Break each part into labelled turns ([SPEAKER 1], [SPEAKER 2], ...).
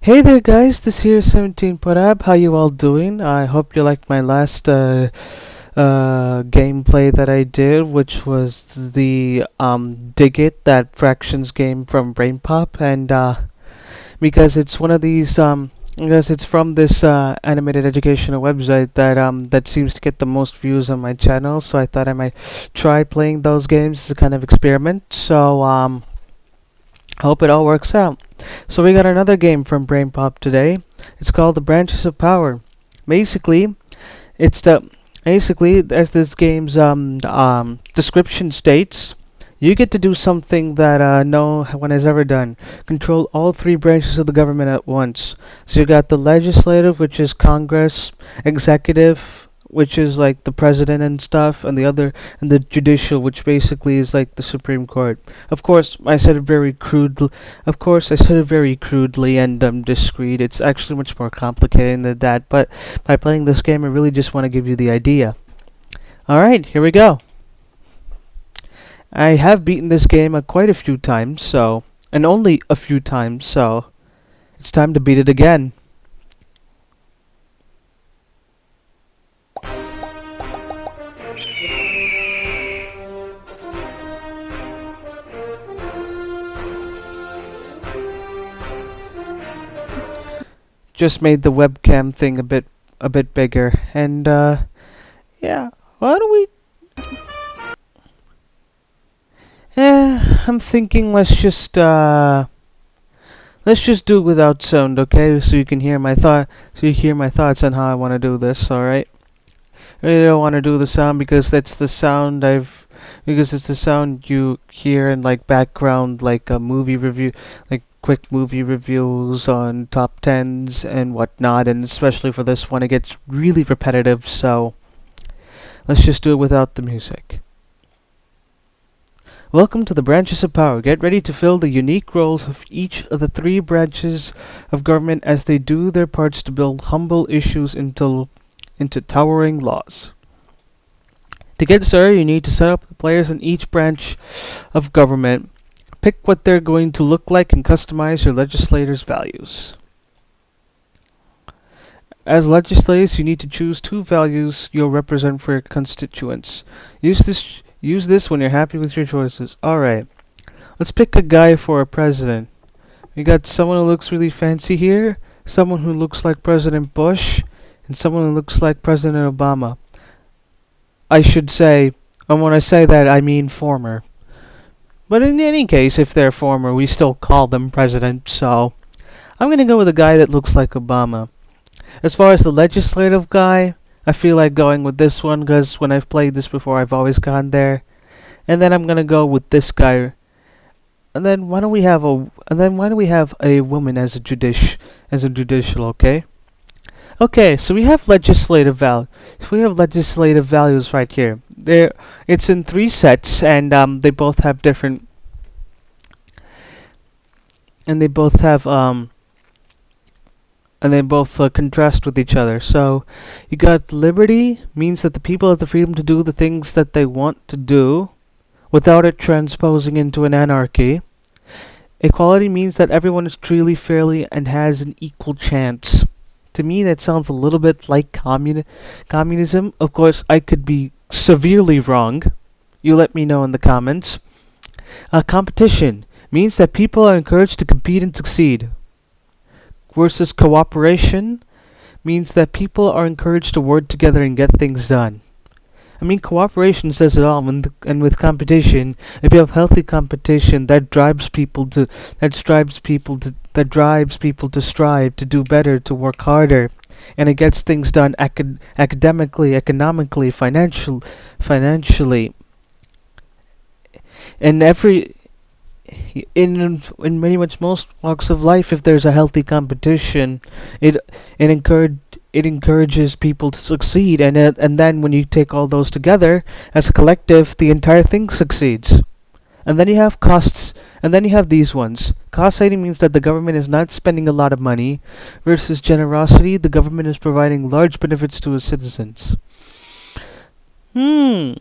[SPEAKER 1] Hey there guys, this here is 17 Parab. How you all doing? I hope you liked my last gameplay that I did, which was the Dig It, that fractions game from BrainPop, and because it's one of these because it's from this animated educational website that seems to get the most views on my channel, so I thought I might try playing those games as a kind of experiment. So hope it all works out. So we got another game from BrainPop today. It's called The Branches of Power. Basically, it's the basically as this game's description states, you get to do something that no one has ever done. Control all three branches of the government at once. So you got the legislative, which is Congress, executive, which is like the president and stuff, and the judicial, which basically is like the Supreme Court. Of course, I said it very crudely. Of course, I said it very crudely and discreet. It's actually much more complicated than that. But by playing this game, I really just want to give you the idea. All right, here we go. I have beaten this game quite a few times, and only a few times, so it's time to beat it again. Just made the webcam thing a bit bigger, and yeah, why don't we? I'm thinking let's just do it without sound, okay? So you can hear so you hear my thoughts on how I want to do this. All right. I really don't want to do the sound because because it's the sound you hear in like background, like a movie review, like quick movie reviews on top tens and whatnot, and especially for this one, it gets really repetitive. So let's just do it without the music. Welcome to the Branches of Power. Get ready to fill the unique roles of each of the three branches of government as they do their parts to build humble issues into towering laws. To get started, you need to set up the players in each branch of government, pick what they're going to look like, and customize your legislators' values. As legislators, you need to choose two values you'll represent for your constituents. Use this when you're happy with your choices. Alright, let's pick a guy for a president. We got someone who looks really fancy here, someone who looks like President Bush, and someone who looks like President Obama. I should say, and when I say that, I mean former. But in any case, if they're former, we still call them president, so I'm gonna go with a guy that looks like Obama. As far as the legislative guy, I feel like going with this one because when I've played this before, I've always gone there. And then I'm gonna go with this guy. And then why don't we have a woman as a judicial, okay? Okay, so we have legislative values right here. It's in three sets, and they both have different, and they both have and they both contrast with each other. So you got liberty means that the people have the freedom to do the things that they want to do without it transposing into an anarchy. Equality means that everyone is truly fairly and has an equal chance. To me, that sounds a little bit like communism. Of course, I could be severely wrong. You let me know in the comments. Competition means that people are encouraged to compete and succeed. Versus cooperation means that people are encouraged to work together and get things done. I mean, cooperation says it all, and with competition, if you have healthy competition, that drives people to strive, to do better, to work harder, and it gets things done academically, economically, financially, and in many much most walks of life. If there's a healthy competition, it encourages people to succeed, and then when you take all those together as a collective, the entire thing succeeds. And then you have costs, and then you have these ones. Cost saving means that the government is not spending a lot of money, versus generosity, the government is providing large benefits to its citizens. How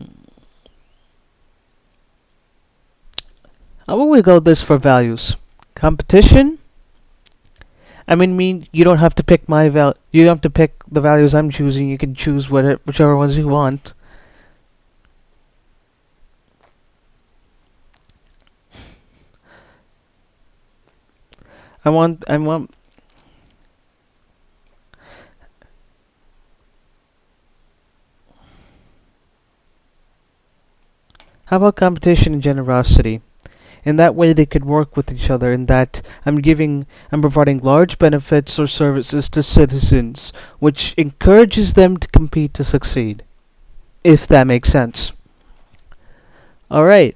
[SPEAKER 1] about we go this for values? Competition You don't have to pick my val. You don't have to pick the values I'm choosing. You can choose whichever ones you want. I want. I want. How about competition and generosity? In that way, they could work with each other. In that, I'm providing large benefits or services to citizens, which encourages them to compete to succeed. If that makes sense. All right.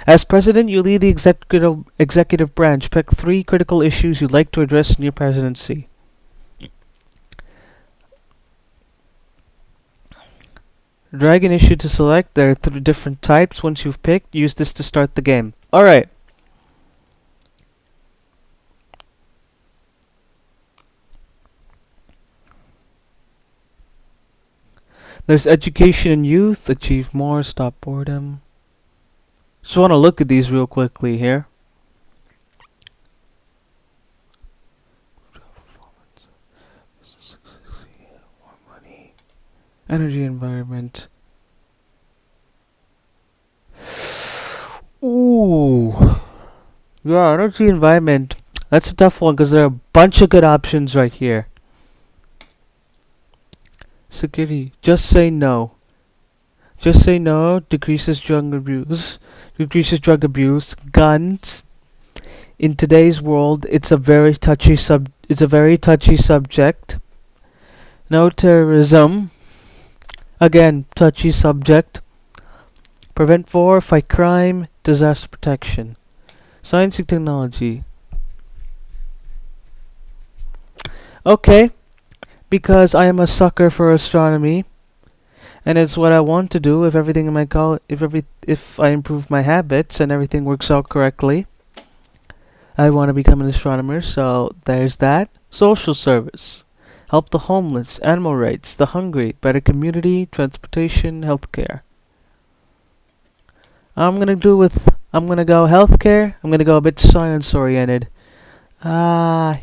[SPEAKER 1] As president, you lead the executive branch. Pick 3 critical issues you'd like to address in your presidency. Drag an issue to select. There are 3 different types. Once you've picked, use this to start the game. Alright. There's education and youth. Achieve more. Stop boredom. Just want to look at these real quickly here. More money. Energy environment. Ooh. Yeah, energy environment. That's a tough one because there are a bunch of good options right here. Security. Just say no. Just say no. Decreases drug abuse. Decreases drug abuse. Guns. In today's world, it's a very touchy subject. No terrorism. Again, touchy subject. Prevent war, fight crime, disaster protection. Science and technology. Okay, because I am a sucker for astronomy, and it's what I want to do if everything in my if I improve my habits and everything works out correctly. I want to become an astronomer, so there's that. Social service. Help the homeless, animal rights, the hungry, better community, transportation, healthcare. I'm gonna go healthcare. I'm gonna go a bit science oriented. Ah.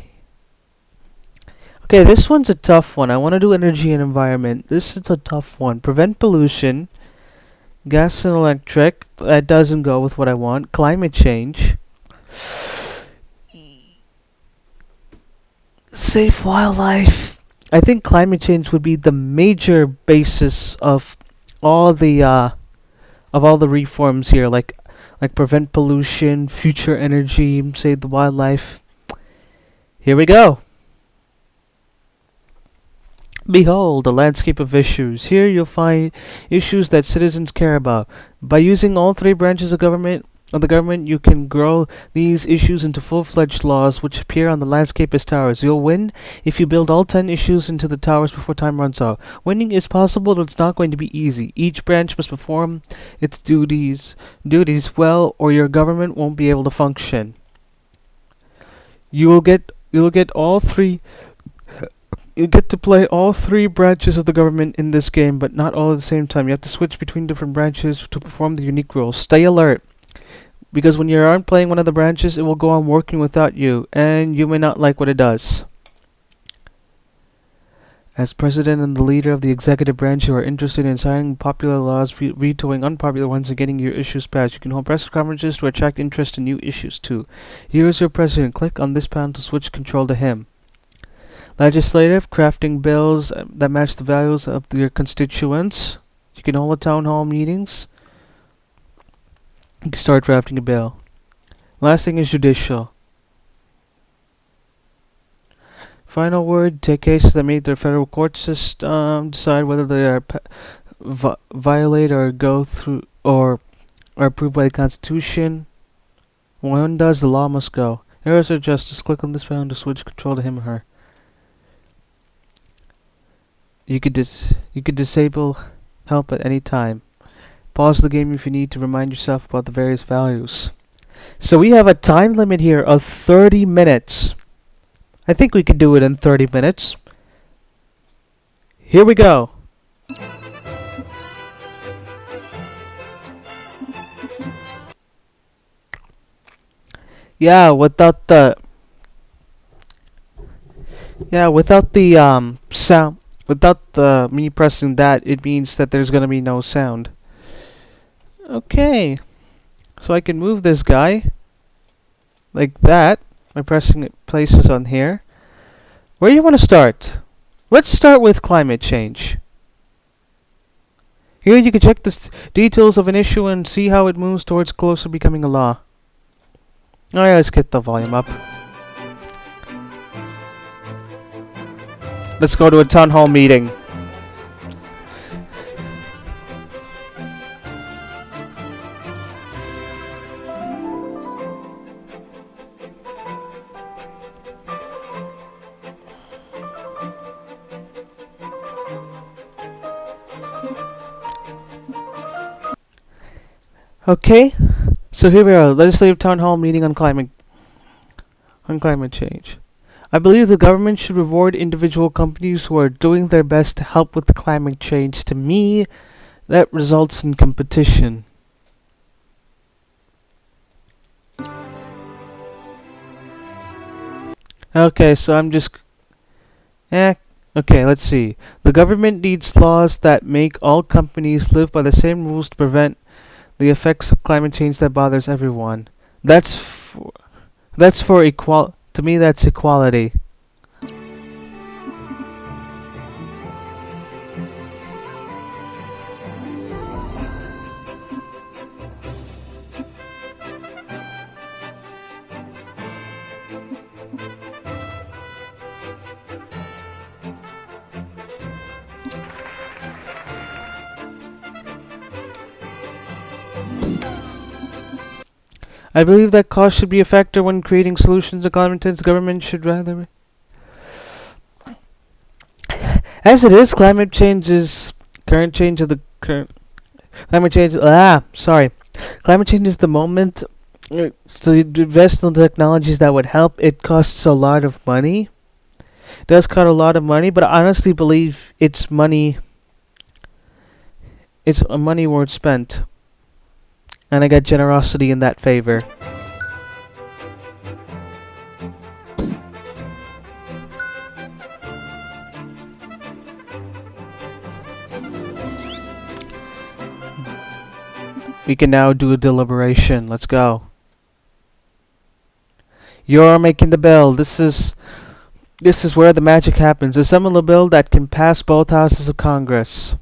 [SPEAKER 1] Okay, this one's a tough one. I want to do energy and environment. This is a tough one. Prevent pollution. Gas and electric. That doesn't go with what I want. Climate change. Save wildlife. I think climate change would be the major basis of all the reforms here, like prevent pollution, future energy, save the wildlife. Here we go. Behold, a landscape of issues. Here you'll find issues that citizens care about. By using all 3 branches of the government, you can grow these issues into full-fledged laws which appear on the landscape as towers. You'll win if you build all 10 issues into the towers before time runs out. Winning is possible, but it's not going to be easy. Each branch must perform its duties well, or your government won't be able to function. You'll get all 3. You get to play all 3 branches of the government in this game, but not all at the same time. You have to switch between different branches to perform the unique roles. Stay alert, because when you aren't playing one of the branches, it will go on working without you, and you may not like what it does. As president and the leader of the executive branch, you are interested in signing popular laws, vetoing unpopular ones, and getting your issues passed. You can hold press conferences to attract interest in new issues too. Here is your president. Click on this panel to switch control to him. Legislative, crafting bills that match the values of your constituents. You can hold town hall meetings. You can start drafting a bill. Last thing is judicial. Final word, take cases that meet the federal court system, decide whether they are violate or go through or are approved by the Constitution. When one does, the law must go. Areas of justice. Click on this panel to switch control to him or her. You could disable help at any time. Pause the game if you need to remind yourself about the various values. So we have a time limit here of 30 minutes. I think we could do it in 30 minutes. Here we go. Yeah, without the Yeah, without the sound, without the me pressing that, it means that there's gonna be no sound. Okay, so I can move this guy like that by pressing places on here. Where do you want to start? Let's start with climate change. Here you can check the details of an issue and see how it moves towards closer becoming a law. Alright, let's get the volume up. Let's go to a town hall meeting. Okay, so here we are, legislative town hall meeting on climate change. I believe the government should reward individual companies who are doing their best to help with climate change. To me, that results in competition. Okay, so I'm just okay, let's see. The government needs laws that make all companies live by the same rules to prevent the effects of climate change that bothers everyone. That's for equal. To me, that's equality. I believe that cost should be a factor when creating solutions to climate change. The government should rather. As it is, climate change is current change of the current. Climate change. Sorry. Climate change is the moment. So you invest in technologies that would help. It costs a lot of money. It does cost a lot of money, but I honestly believe it's money. It's a money worth spent, and I got generosity in that favor. We can now do a deliberation. Let's go. You're making the bill. This is where the magic happens. Assemble a bill that can pass both houses of Congress.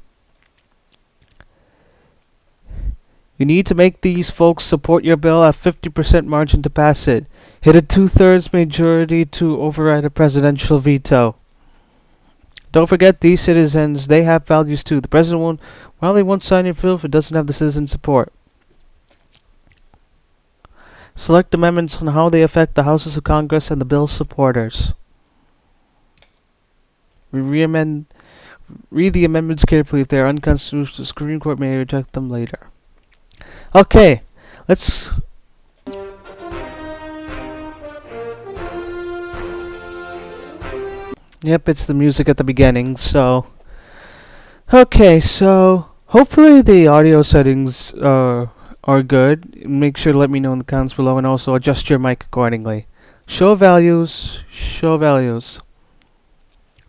[SPEAKER 1] You need to make these folks support your bill at 50% margin to pass it. Hit a 2/3 majority to override a presidential veto. Don't forget these citizens, they have values too. The president won't sign your bill if it doesn't have the citizen support. Select amendments on how they affect the houses of Congress and the bill's supporters. Read the amendments carefully. If they are unconstitutional, the Supreme Court may reject them later. Okay, let's. Yep, it's the music at the beginning, so. Okay, so. Hopefully the audio settings are good. Make sure to let me know in the comments below and also adjust your mic accordingly. Show values. Show values.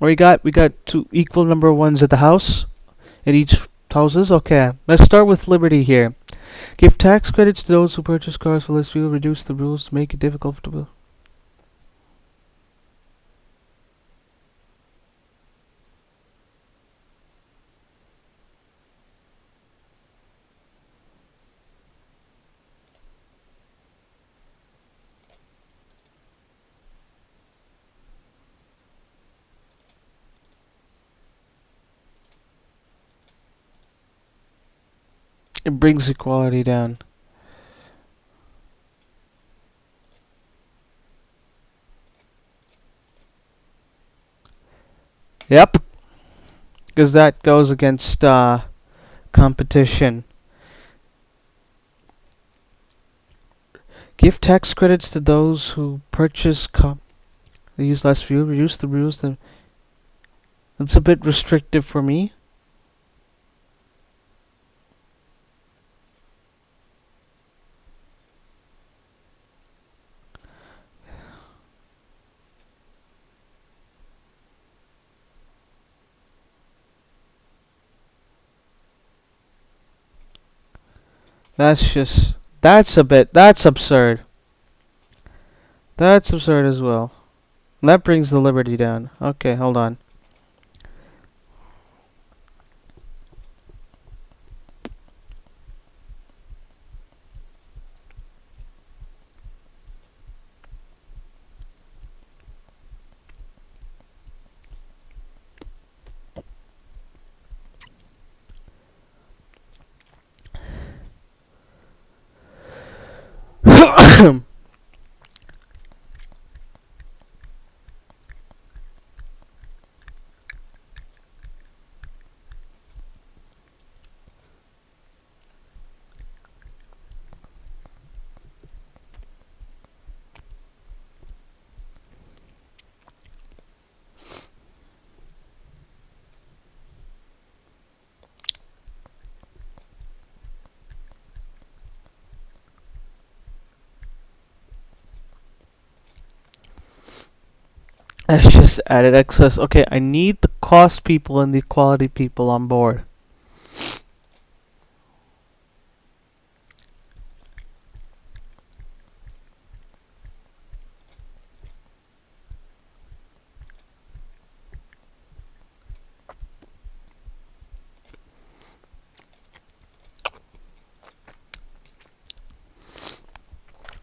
[SPEAKER 1] We got two equal number ones at the house. At each houses. Okay, let's start with Liberty here. Give tax credits to those who purchase cars for less fuel. Reduce the rules to make it difficult to. It brings equality down. Yep. Because that goes against competition. Give tax credits to those who purchase they use less fuel. Reduce the rules. That's a bit restrictive for me. That's absurd. That's absurd as well. That brings the liberty down. Okay, hold on. That's just added excess. Okay, I need the cost people and the quality people on board.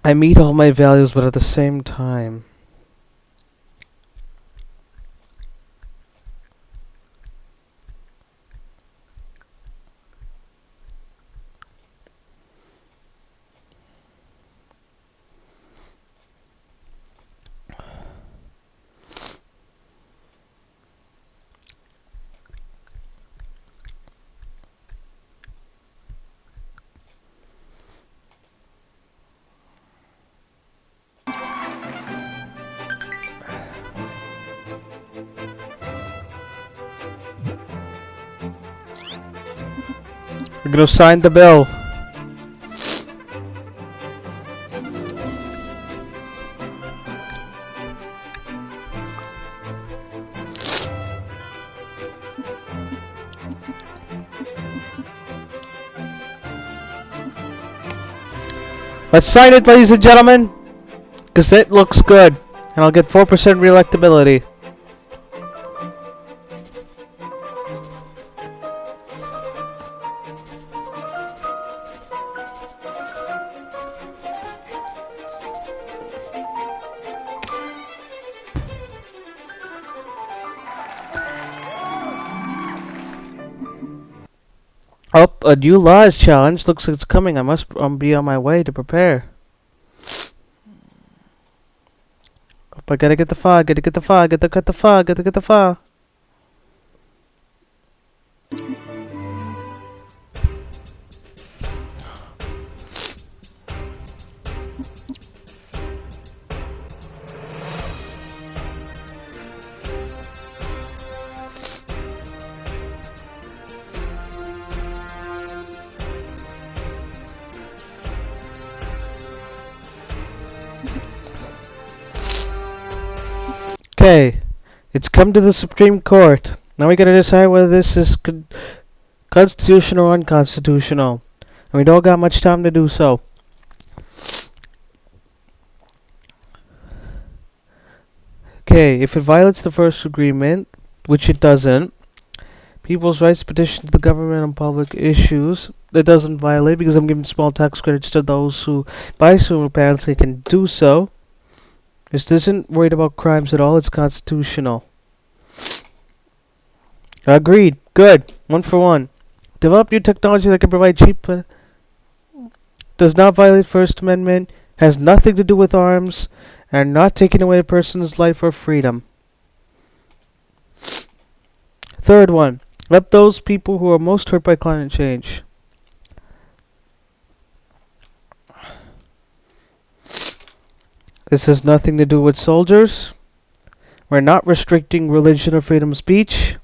[SPEAKER 1] I meet all my values, but at the same time, we're gonna sign the bill. Let's sign it, ladies and gentlemen, because it looks good, and I'll get 4% reelectability. Oh, a new law is challenged. Looks like it's coming. I must be on my way to prepare. Oh, I gotta get the file. Gotta get the file. Gotta get the file. Gotta get the file. Okay, it's come to the Supreme Court. Now we gotta decide whether this is constitutional or unconstitutional. And we don't got much time to do so. Okay, if it violates the first agreement, which it doesn't, people's rights to petition to the government on public issues, it doesn't violate because I'm giving small tax credits to those who, by whom apparently can do so. This isn't worried about crimes at all, it's constitutional. Agreed. Good. 1 for 1. Develop new technology that can provide cheap, does not violate First Amendment, has nothing to do with arms, and not taking away a person's life or freedom. Third one. Help those people who are most hurt by climate change. This has nothing to do with soldiers. We're not restricting religion or freedom of speech.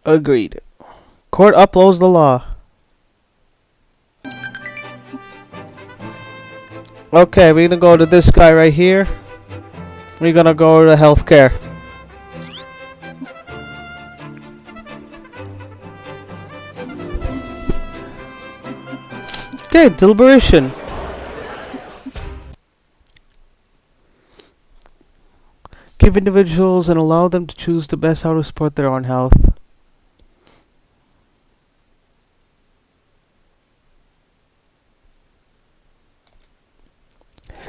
[SPEAKER 1] Agreed. Court upholds the law. Okay, we're gonna go to this guy right here. We're gonna go to healthcare. right, deliberation. Give individuals and allow them to choose the best how to support their own health.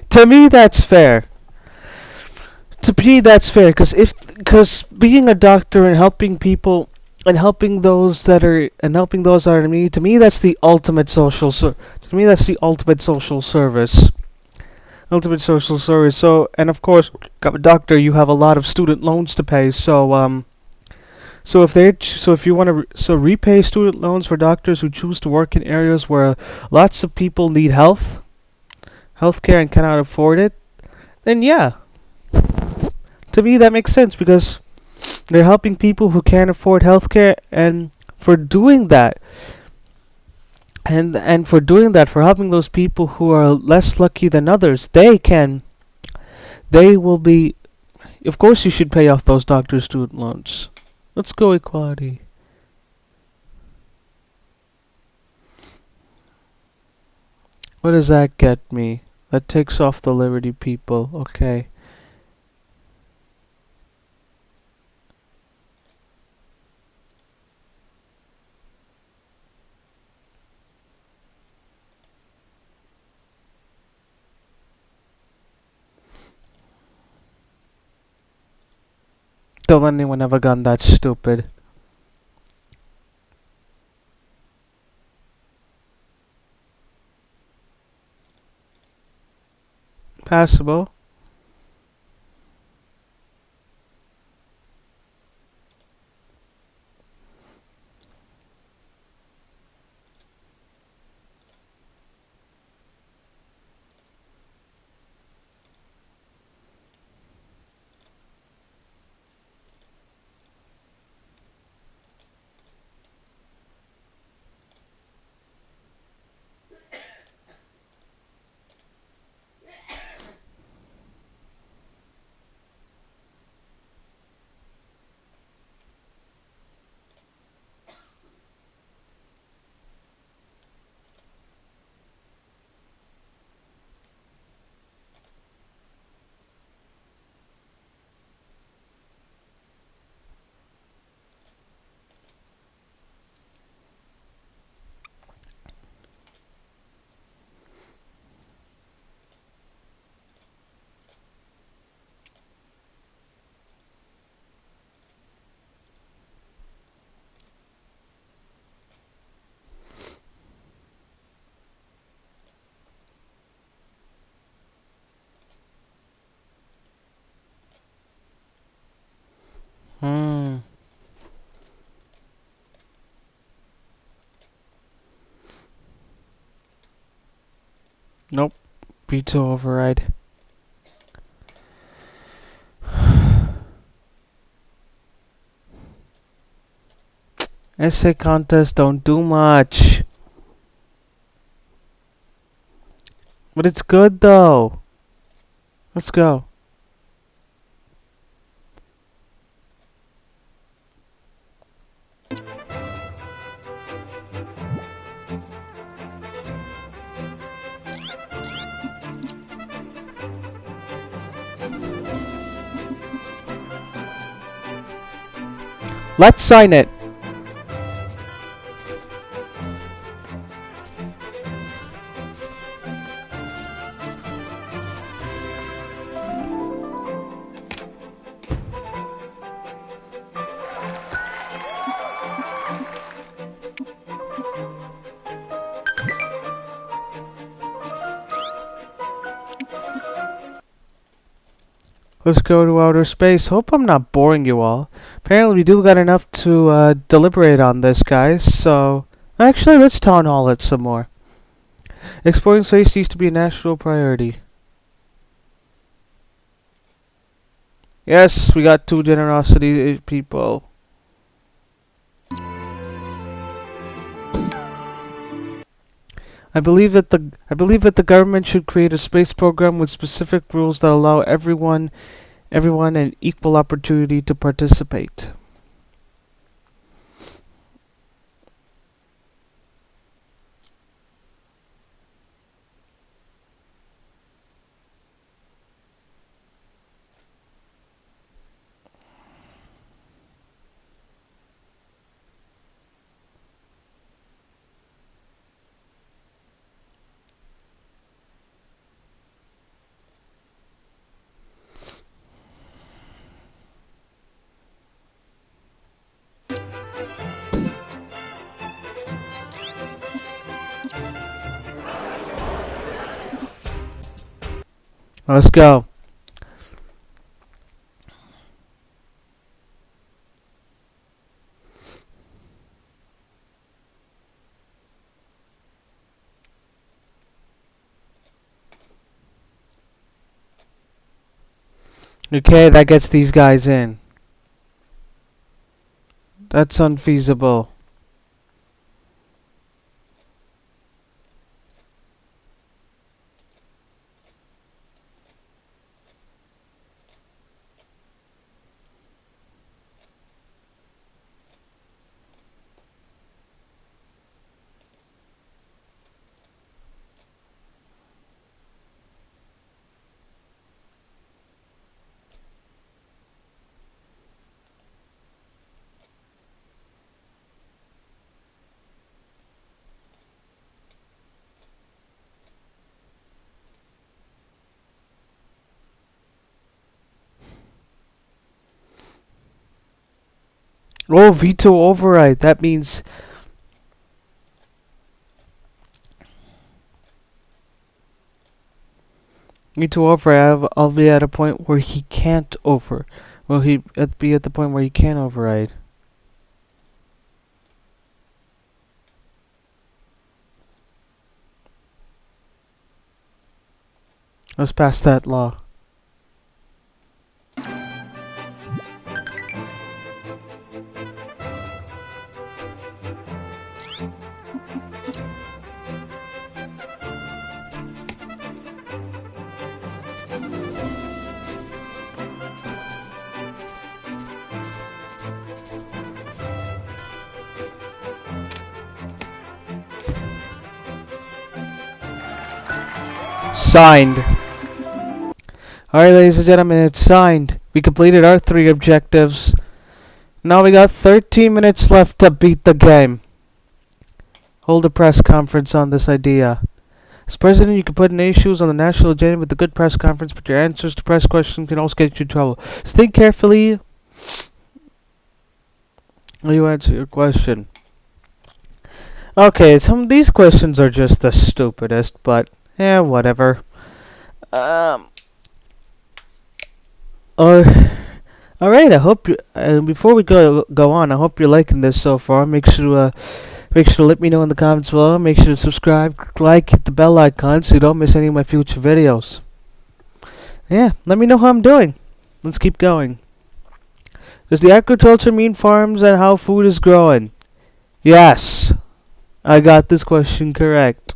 [SPEAKER 1] To me, that's fair. To me, that's fair, because being a doctor and helping people and helping those that are in need, to me, that's the ultimate to me, that's the ultimate social service. Ultimate social service. So, and of course, I'm a doctor. You have a lot of student loans to pay. So if you want to repay student loans for doctors who choose to work in areas where lots of people need healthcare and cannot afford it, then yeah, to me that makes sense because they're helping people who can't afford healthcare, and for doing that, for helping those people who are less lucky than others, they will be. Of course, you should pay off those doctors' student loans. Let's go equality. What does that get me? That takes off the Liberty people. Okay. Don't let anyone have a gun that's stupid. Passable. Hmm. Nope. Veto override. Essay contests don't do much. But it's good though. Let's go. Let's sign it. Let's go to outer space. Hope I'm not boring you all. Apparently we do got enough to deliberate on this, guys. So, actually, let's town hall it some more. Exploring space needs to be a national priority. Yes, we got two generosity people. I believe that the government should create a space program with specific rules that allow everyone an equal opportunity to participate. Let's go. Okay, that gets these guys in. That's unfeasible. Oh, veto override. That means veto override. I'll be at a point where he can't over. Well, be at the point where he can't override. Let's pass that law. Signed. Alright, ladies and gentlemen, it's signed. We completed our 3 objectives. Now we got 13 minutes left to beat the game. Hold a press conference on this idea. As president, you can put any issues on the national agenda with a good press conference, but your answers to press questions can also get you in trouble. So think carefully when you answer your question. Okay, some of these questions are just the stupidest, but whatever. Alright, I hope you, before we go on, I hope you're liking this so far. Make sure to let me know in the comments below. Make sure to subscribe, like, hit the bell icon so you don't miss any of my future videos. Yeah, let me know how I'm doing. Let's keep going. Does the agriculture mean farms and how food is growing? Yes, I got this question correct.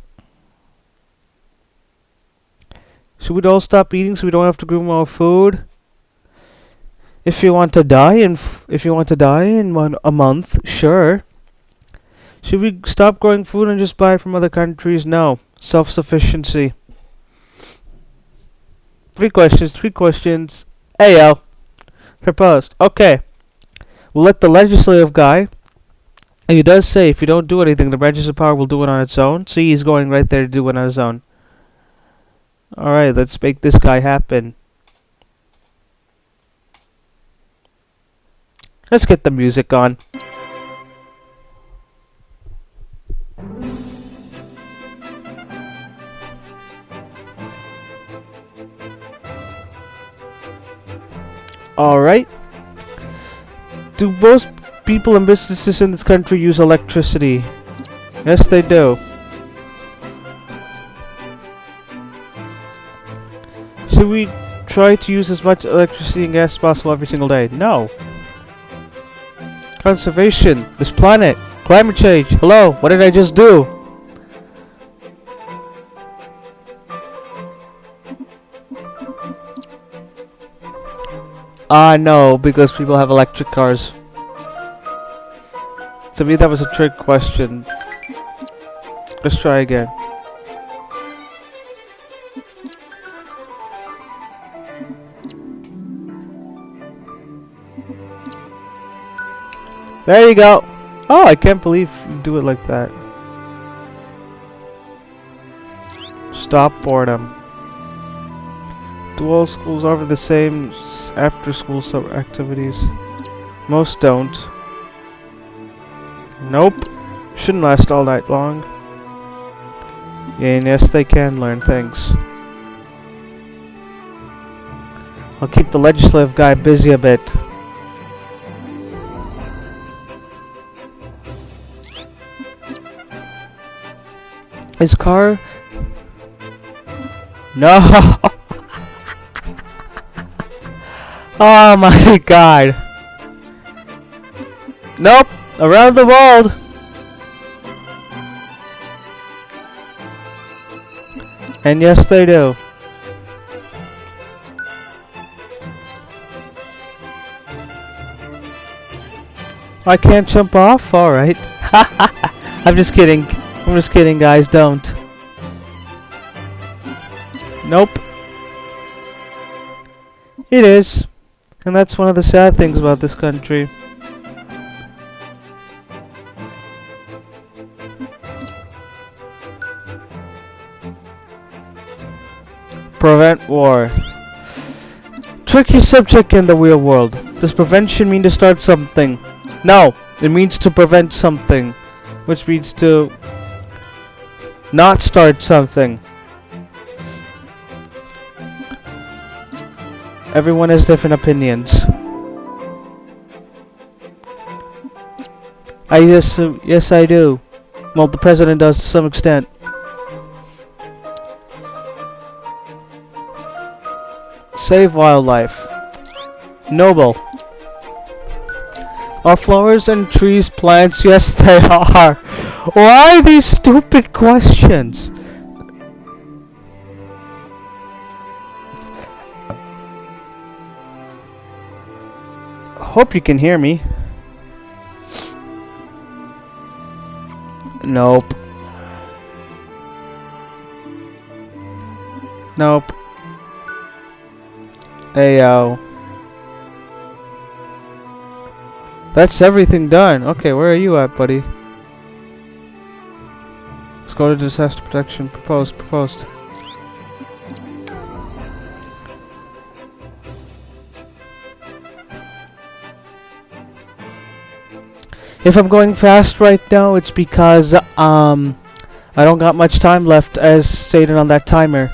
[SPEAKER 1] Should we all stop eating so we don't have to grow more food? If you want to die in a month, sure. Should we stop growing food and just buy it from other countries? No. Self-sufficiency. 3 questions. Ayo. Proposed. Okay. We'll let the legislative guy, and he does say if you don't do anything, the register power will do it on its own. See, he's going right there to do it on his own. Alright, let's make this guy happen. Let's get the music on. Alright. Do most people and businesses in this country use electricity? Yes, they do. Should we try to use as much electricity and gas as possible every single day? No. Conservation. This planet. Climate change. Hello, what did I just do? No, because people have electric cars. To me, that was a trick question. Let's try again. There you go. Oh, I can't believe you do it like that. Stop boredom. Do all schools offer the same after-school activities? Most don't. Nope. Shouldn't last all night long. Yeah, and yes, they can learn things. I'll keep the legislative guy busy a bit. His car? No! Oh my god! Nope! Around the world! And yes, they do. I can't jump off? Alright. I'm just kidding. I'm just kidding, guys. Don't. Nope. It is. And that's one of the sad things about this country. Prevent war. Tricky subject in the real world. Does prevention mean to start something? No, it means to prevent something, which means to not start something. Everyone has different opinions. Yes, I do. Well, the president does to some extent. Save wildlife. Noble. Are flowers and trees plants? Yes, they are. Why these stupid questions? Hope you can hear me. Nope. Nope. Ayo. That's everything done. Okay, where are you at, buddy? Let's go to disaster protection. Proposed. If I'm going fast right now, it's because I don't got much time left as stated on that timer.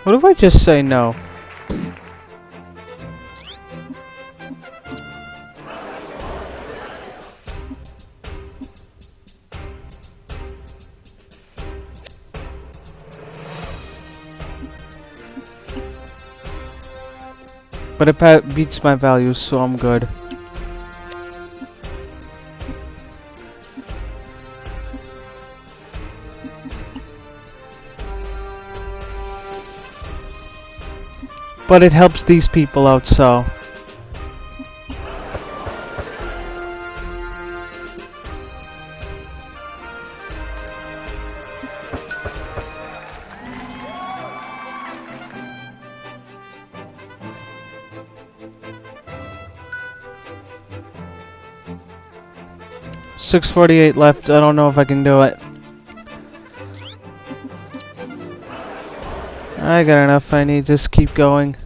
[SPEAKER 1] What if I just say no? But it beats my values, so I'm good. But it helps these people out, so... $6:48 left. I don't know if I can do it. I got enough I need. Just keep going.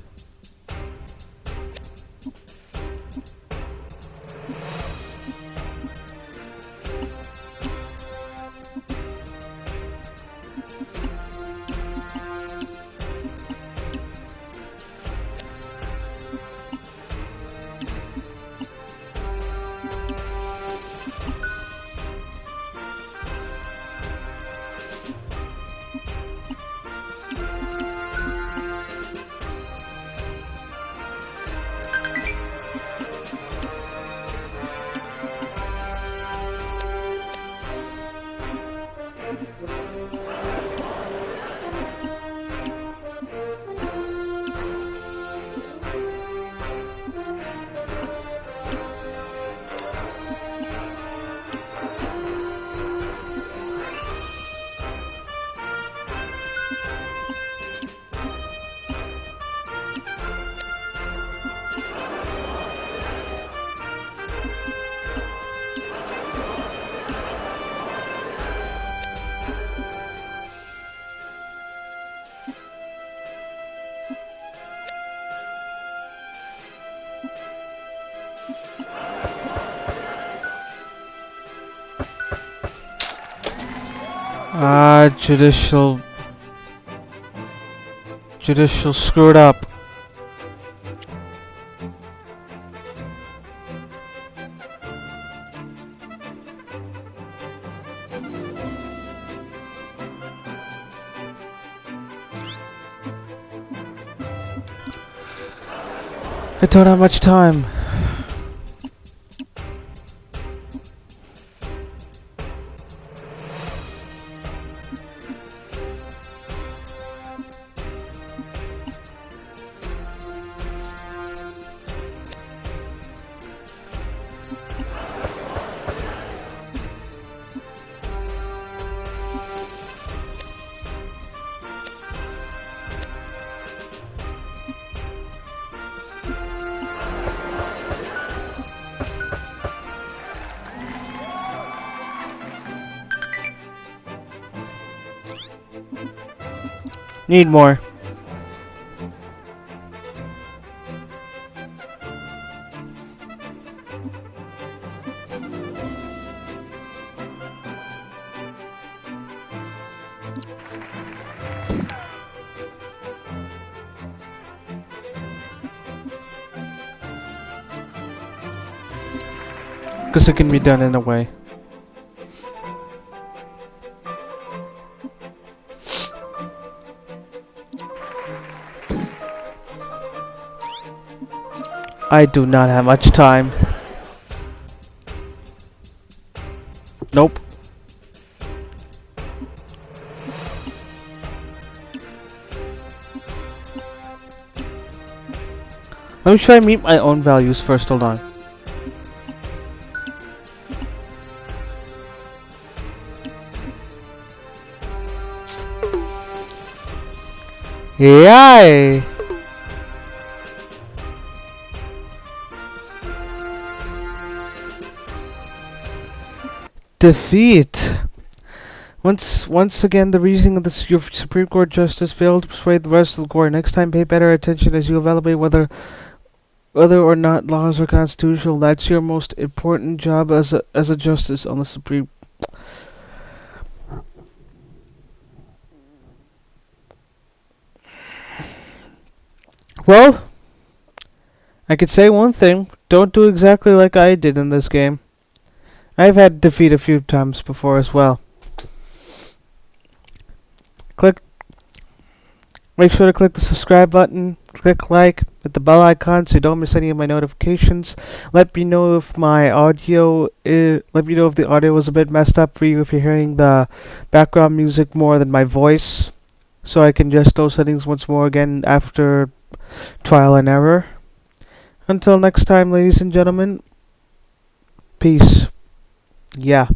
[SPEAKER 1] Judicial. Judicial screwed up. I don't have much time. Need more. Because it can be done in a way. I do not have much time. Nope. Let me try and meet my own values first, hold on. Yay! Defeat. Once again, the reasoning of the your Supreme Court justice failed to persuade the rest of the court. Next time, pay better attention as you evaluate whether or not laws are constitutional. That's your most important job as a justice on the Supreme. Well, I could say one thing: don't do exactly like I did in this game. I've had defeat a few times before as well. Make sure to click the subscribe button, click like, hit the bell icon so you don't miss any of my notifications. Let me know if my audio let me know if the audio was a bit messed up for you, if you're hearing the background music more than my voice, so I can adjust those settings once more again after trial and error. Until next time, ladies and gentlemen, peace. Yeah.